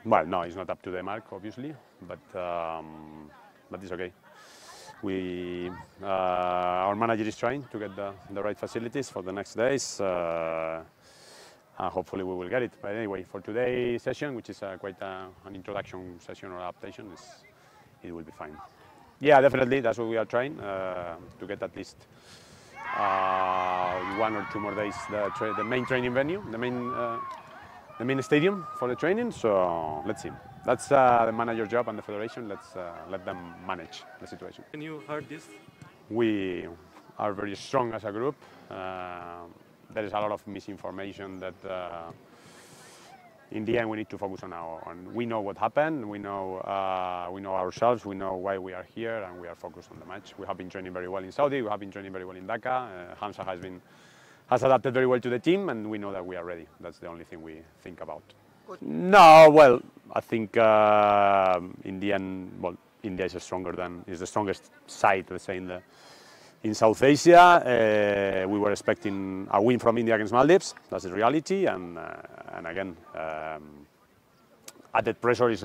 Well, no, it's not up to the mark, obviously, but it's okay. Our manager is trying to get the right facilities for the next days. Hopefully we will get it. But anyway, for today's session, which is quite an introduction session or adaptation, it will be fine. Yeah, definitely. That's what we are trying to get at least 1 or 2 more days the main training venue, the main stadium for the training. So let's see. That's the manager's job and the federation. Let's let them manage the situation. Can you heard this? We are very strong as a group. There is a lot of misinformation that in the end we need to focus on. We know what happened. We know ourselves. We know why we are here, and we are focused on the match. We have been training very well in Saudi. We have been training very well in Dhaka. Hamza has adapted very well to the team, and we know that we are ready. That's the only thing we think about. No, well, I think in the end, well, India is the strongest side, let's say, in South Asia. We were expecting a win from India against Maldives. That's the reality, and again, added pressure is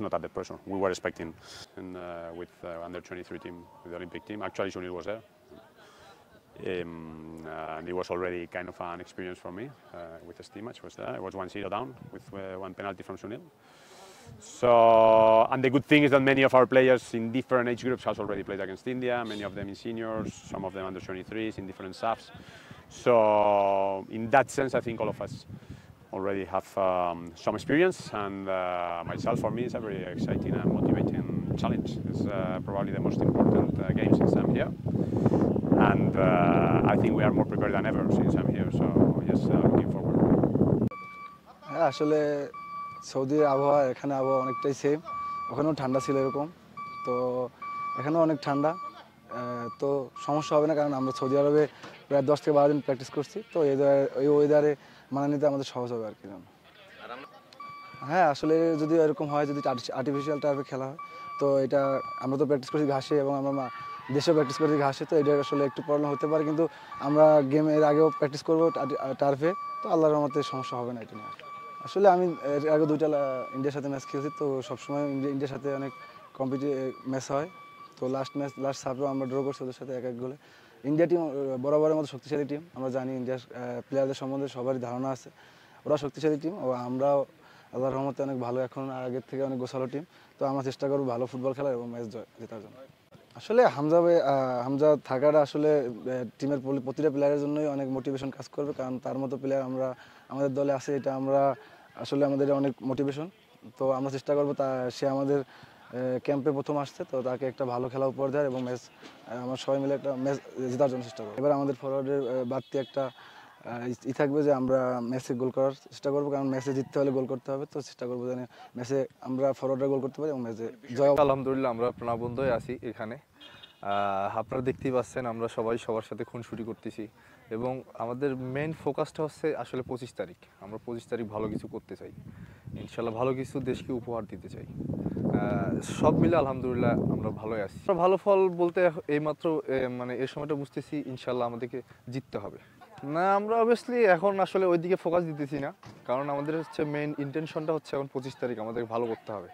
not added pressure. We were expecting, and with under 23 team, with the Olympic team. Actually, Sunil was there. And it was already kind of an experience for me with the team match. Was there? It was 1-0 down with 1 penalty from Sunil. So, and the good thing is that many of our players in different age groups has already played against India. Many of them in seniors, some of them under 23s in different SAFs. So, in that sense, I think all of us already have some experience, and myself, for me, it's a very exciting and motivating challenge. It's probably the most important game since I'm here. And I think we are more prepared than ever since I'm here, so just looking forward. আসলে সৌদির আবহাওয়া এখানে আবহাওয়া অনেকটাই same, ওখানেও ঠান্ডা ছিল এরকম, তো এখানেও অনেক ঠান্ডা, তো সমস্যা হবে না, কারণ আমরা সৌদি আরবে প্রায় 10 থেকে 12 দিন প্র্যাকটিস করছি, তো এই ওয়েদারে মানিয়ে নিতে আমাদের সহজ হবে আর কি। হ্যাঁ, আসলে যদি এরকম হয়, যদি আর্টিফিশিয়াল টার্ফে খেলা হয়, তো এটা আমরা তো প্র্যাকটিস করছি ঘাসে, এবং আমরা দেশেও প্র্যাকটিস করছি ঘাসে, তো এটা আসলে একটু প্রবলেম হতে পারে, কিন্তু আমরা গেমের আগেও প্র্যাকটিস করবো টার্ফে, তো আল্লাহর রহমতে সমস্যা হবে না এটা নিয়ে। আসলে আমি এর আগে 2টা ইন্ডিয়ার সাথে ম্যাচ খেলছি, তো সবসময় ইন্ডিয়ার সাথে অনেক ম্যাচ হয়, তো লাস্ট সাপেও আমরা ড্র করছি ওদের সাথে 1-1 গোলে। ইন্ডিয়া টিম বরাবরের মতো শক্তিশালী টিম, আমরা জানি ইন্ডিয়ার প্লেয়ারদের সম্বন্ধে সবারই ধারণা আছে, ওরা শক্তিশালী টিম, ও আমরাও আল্লাহর রহমতে অনেক ভালো, এখন আগের থেকে অনেক গোছালো টিম, তো আমরা চেষ্টা করবো ভালো ফুটবল খেলার এবং ম্যাচ জেতার জন্য। আসলে হামজা থাকাটা আসলে টিমের প্রতিটা প্লেয়ারের জন্যই অনেক মোটিভেশন কাজ করবে, কারণ তার মতো প্লেয়ার আমাদের দলে আছে, এটা আমরা আসলে আমাদের অনেক মোটিভেশন। তো আমরা চেষ্টা করবো সে আমাদের ক্যাম্পে প্রথম আসছে, তো তাকে একটা ভালো খেলা উপহার দেওয়ার, এবং আমরা সবাই মিলে একটা ম্যাচ জেতার জন্য চেষ্টা করবো। এবার আমাদের ফরওয়ার্ডের বাড়তি একটা থাকবে যে আমরা ম্যাচে গোল করার চেষ্টা করবো, কারণ ম্যাচে জিততে হলে গোল করতে হবে, তো চেষ্টা করবো যেন ম্যাচে আমরা ফরওয়ার্ডরা গোল করতে পারি এবং ম্যাচে জয়। আলহামদুলিল্লাহ, আমরা প্রাণবন্ধই আছি এখানে। আপনারা দেখতেই পাচ্ছেন, আমরা সবাই সবার সাথে খুনসুটি করতেছি, এবং আমাদের মেইন ফোকাসটা হচ্ছে আসলে 25 তারিখ। আমরা 25 তারিখ ভালো কিছু করতে চাই, ইনশাল্লাহ ভালো কিছু দেশকে উপহার দিতে চাই। সব মিলে আলহামদুলিল্লাহ আমরা ভালোই আছি। ভালো ফল বলতে এইমাত্র মানে এই সময়টা বুঝতেছি ইনশাল্লাহ আমাদেরকে জিততে হবে। না, আমরা অবভিয়াসলি এখন আসলে ওইদিকে ফোকাস দিতেছি না, কারণ আমাদের হচ্ছে মেইন ইন্টেনশনটা হচ্ছে এখন 25 তারিখ আমাদের ভালো করতে হবে।